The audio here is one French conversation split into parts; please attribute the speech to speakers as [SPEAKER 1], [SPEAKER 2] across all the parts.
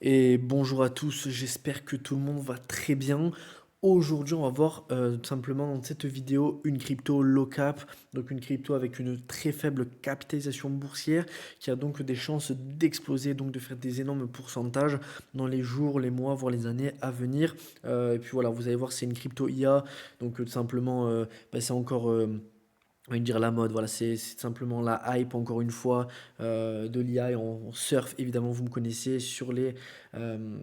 [SPEAKER 1] Et bonjour à tous, j'espère que tout le monde va très bien. Aujourd'hui, on va voir tout simplement dans cette vidéo une crypto low cap, donc une crypto avec une très faible capitalisation boursière qui a donc des chances d'exploser, donc de faire des énormes pourcentages dans les jours, les mois, voire les années à venir. Et puis voilà, vous allez voir, c'est une crypto IA, donc tout simplement, c'est encore on va dire la mode, voilà, c'est simplement la hype, encore une fois, de l'IA. Et on surfe, évidemment, vous me connaissez, euh,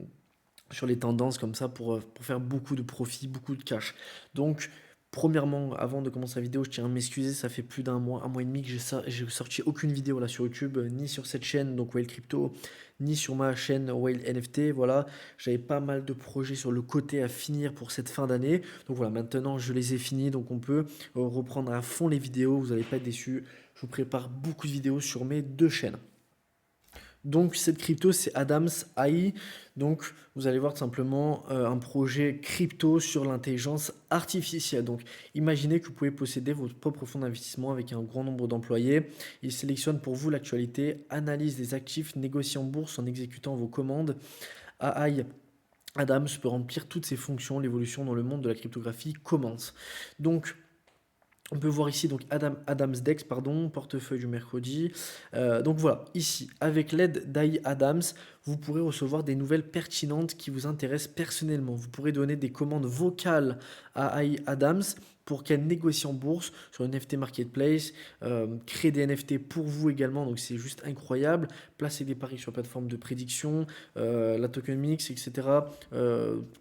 [SPEAKER 1] sur les tendances comme ça pour faire beaucoup de profit, beaucoup de cash. Donc, premièrement, avant de commencer la vidéo, je tiens à m'excuser, ça fait plus un mois et demi que j'ai sorti aucune vidéo là sur YouTube, ni sur cette chaîne, donc Whale Crypto, ni sur ma chaîne Whale NFT. Voilà, j'avais pas mal de projets sur le côté à finir pour cette fin d'année. Donc voilà, maintenant je les ai finis, donc on peut reprendre à fond les vidéos, vous n'allez pas être déçus. Je vous prépare beaucoup de vidéos sur mes deux chaînes. Donc cette crypto, c'est Adams AI. Donc vous allez voir tout simplement un projet crypto sur l'intelligence artificielle. Donc imaginez que vous pouvez posséder votre propre fonds d'investissement avec un grand nombre d'employés. Il sélectionne pour vous l'actualité, analyse des actifs, négocie en bourse en exécutant vos commandes. AI Adams peut remplir toutes ses fonctions. L'évolution dans le monde de la cryptographie commence. Donc on peut voir ici donc Adams Dex, pardon, portefeuille du mercredi. Donc voilà, ici, avec l'aide d'AI Adams, vous pourrez recevoir des nouvelles pertinentes qui vous intéressent personnellement. Vous pourrez donner des commandes vocales à AI Adams pour qu'elle négocie en bourse sur une NFT Marketplace, créer des NFT pour vous également, donc c'est juste incroyable, placer des paris sur plateforme de prédiction, la token mix, etc.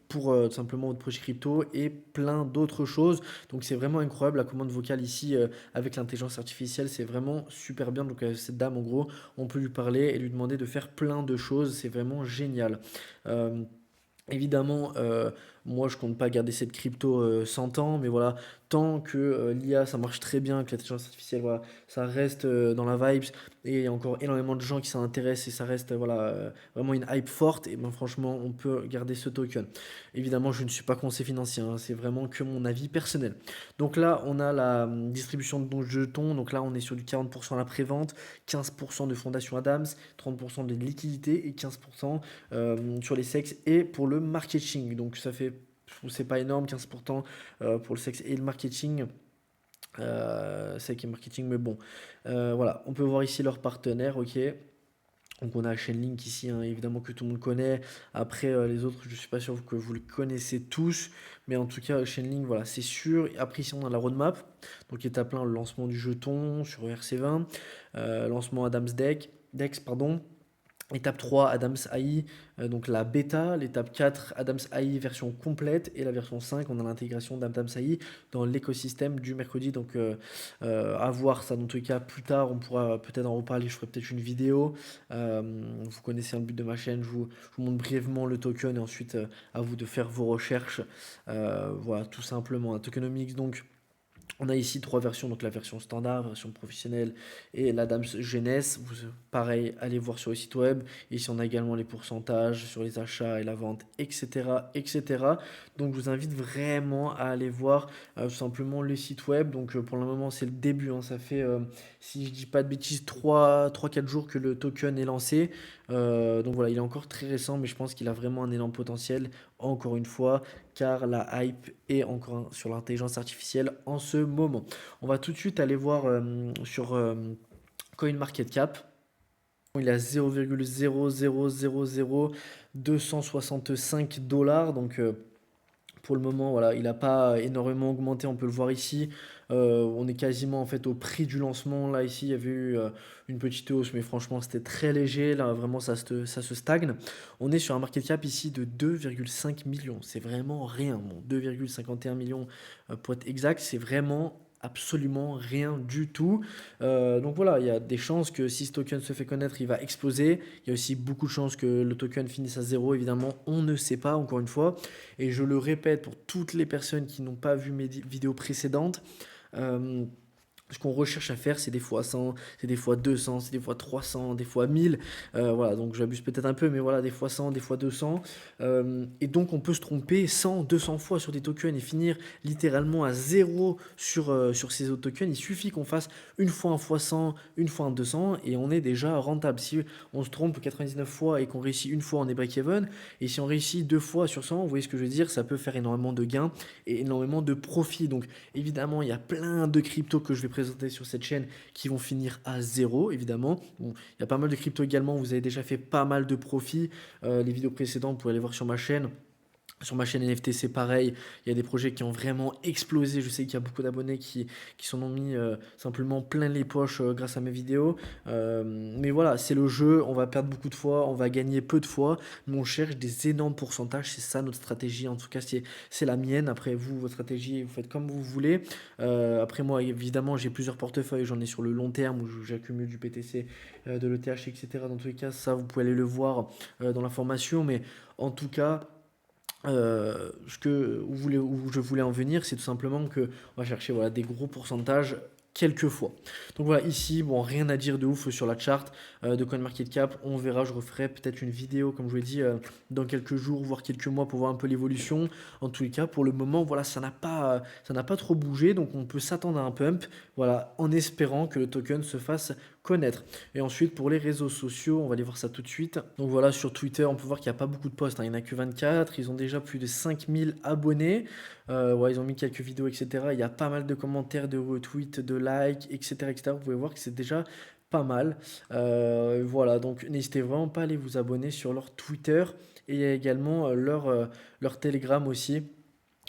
[SPEAKER 1] Pour tout simplement votre projet crypto et plein d'autres choses. Donc c'est vraiment incroyable la commande vocale ici avec l'intelligence artificielle, c'est vraiment super bien. Donc cette dame en gros, on peut lui parler et lui demander de faire plein de choses, c'est vraiment génial. Euh, Évidemment, moi je compte pas garder cette crypto 100 ans, mais voilà, tant que l'IA ça marche très bien, que l'intelligence artificielle voilà, ça reste dans la vibes et il y a encore énormément de gens qui s'en intéressent et ça reste voilà, vraiment une hype forte, et ben franchement on peut garder ce token. Évidemment, je ne suis pas conseiller financier, hein, c'est vraiment que mon avis personnel. Donc là, on a la distribution de nos jetons, donc là on est sur du 40% à la prévente, 15% de Fondation Adams, 30% de liquidité et 15% sur les sexes et pour le marketing. Donc ça fait, c'est pas énorme, 15% pour le sexe et le marketing. Sexe et marketing, mais bon. Voilà, on peut voir ici leurs partenaires, ok. Donc on a Chainlink ici, hein, évidemment que tout le monde connaît. Après les autres, je suis pas sûr que vous les connaissez tous, mais en tout cas Chainlink, voilà, c'est sûr. Après ici on a la roadmap, donc étape 1, le lancement du jeton sur ERC20, lancement Adams Dex, pardon. Étape 3, Adams AI, donc la bêta. L'étape 4, Adams AI version complète. Et la version 5, on a l'intégration d'Adams AI dans l'écosystème du mercredi. Donc à voir ça dans tous les cas plus tard. On pourra peut-être en reparler. Je ferai peut-être une vidéo. Vous connaissez le but de ma chaîne. Je vous montre brièvement le token et ensuite à vous de faire vos recherches. Voilà, tout simplement. Un tokenomics donc. On a ici trois versions, donc la version standard, la version professionnelle et l'Adams Jeunesse. Pareil, allez voir sur le site web. Ici, on a également les pourcentages sur les achats et la vente, etc. etc. Donc, je vous invite vraiment à aller voir tout simplement le site web. Donc, pour le moment, c'est le début, hein. Ça fait, si je dis pas de bêtises, 3-4 jours que le token est lancé. Donc voilà, il est encore très récent, mais je pense qu'il a vraiment un élan potentiel, encore une fois, car la hype est encore sur l'intelligence artificielle en ce moment. On va tout de suite aller voir sur CoinMarketCap. Il est à 0,0000265 dollars. Donc pour le moment, voilà, il n'a pas énormément augmenté, on peut le voir ici. On est quasiment en fait au prix du lancement. Là, ici, il y avait eu une petite hausse, mais franchement, c'était très léger. Là, vraiment, ça se stagne. On est sur un market cap ici de 2,5 millions. C'est vraiment rien. Bon, 2,51 millions pour être exact, c'est vraiment absolument rien du tout. Donc voilà, il y a des chances que si ce token se fait connaître, il va exploser. Il y a aussi beaucoup de chances que le token finisse à zéro. Évidemment, on ne sait pas, encore une fois. Et je le répète pour toutes les personnes qui n'ont pas vu mes vidéos précédentes, euh, Ce qu'on recherche à faire, c'est des fois 100, c'est des fois 200, c'est des fois 300, des fois 1000. Voilà, donc j'abuse peut-être un peu, mais voilà, des fois 100, des fois 200. Et donc on peut se tromper 100, 200 fois sur des tokens et finir littéralement à zéro sur ces autres tokens. Il suffit qu'on fasse une fois un fois 100, une fois un 200 et on est déjà rentable. Si on se trompe 99 fois et qu'on réussit une fois, on est break-even. Et si on réussit deux fois sur 100, vous voyez ce que je veux dire, ça peut faire énormément de gains et énormément de profit. Donc évidemment, il y a plein de cryptos que je vais présenter sur cette chaîne qui vont finir à zéro, évidemment. Bon, il y a pas mal de cryptos également, vous avez déjà fait pas mal de profits. Les vidéos précédentes, vous pouvez aller voir sur ma chaîne. Sur ma chaîne NFT, c'est pareil. Il y a des projets qui ont vraiment explosé. Je sais qu'il y a beaucoup d'abonnés qui s'en ont mis simplement plein les poches grâce à mes vidéos. Mais voilà, c'est le jeu. On va perdre beaucoup de fois, on va gagner peu de fois. Mais on cherche des énormes pourcentages. C'est ça notre stratégie. En tout cas, c'est la mienne. Après, vous, votre stratégie, vous faites comme vous voulez. Après, moi, évidemment, j'ai plusieurs portefeuilles. J'en ai sur le long terme où j'accumule du PTC, de l'ETH, etc. Dans tous les cas, ça, vous pouvez aller le voir dans la formation. Mais en tout cas, où je voulais en venir, c'est tout simplement que on va chercher voilà, des gros pourcentages quelques fois. Donc voilà, ici, bon, rien à dire de ouf sur la chart de CoinMarketCap. On verra, je referai peut-être une vidéo, comme je vous l'ai dit, dans quelques jours, voire quelques mois pour voir un peu l'évolution. En tous les cas, pour le moment, voilà, ça n'a pas trop bougé, donc on peut s'attendre à un pump, voilà, en espérant que le token se fasse connaître. Et ensuite, pour les réseaux sociaux, on va aller voir ça tout de suite. Donc voilà, sur Twitter, on peut voir qu'il n'y a pas beaucoup de posts, hein. Il n'y en a que 24. Ils ont déjà plus de 5000 abonnés. Ouais, ils ont mis quelques vidéos, etc. Il y a pas mal de commentaires, de retweets, de likes, etc., etc. Vous pouvez voir que c'est déjà pas mal. Voilà, donc n'hésitez vraiment pas à aller vous abonner sur leur Twitter et il y a également leur Telegram aussi.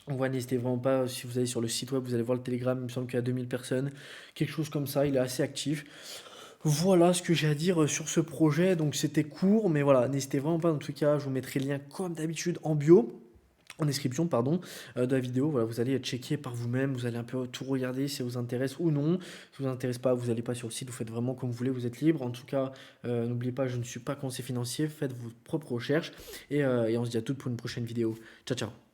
[SPEAKER 1] On voit, n'hésitez vraiment pas, si vous allez sur le site web, vous allez voir le Telegram, il me semble qu'il y a 2000 personnes, quelque chose comme ça, il est assez actif. Voilà ce que j'ai à dire sur ce projet. Donc c'était court, mais voilà, n'hésitez vraiment pas. En tout cas, je vous mettrai le lien comme d'habitude en bio. En description, pardon, de la vidéo. Voilà, vous allez checker par vous-même, vous allez un peu tout regarder si ça vous intéresse ou non. Si ça vous intéresse pas, vous n'allez pas sur le site, vous faites vraiment comme vous voulez, vous êtes libre. En tout cas, n'oubliez pas, je ne suis pas conseiller financier, faites vos propres recherches et on se dit à toutes pour une prochaine vidéo. Ciao, ciao.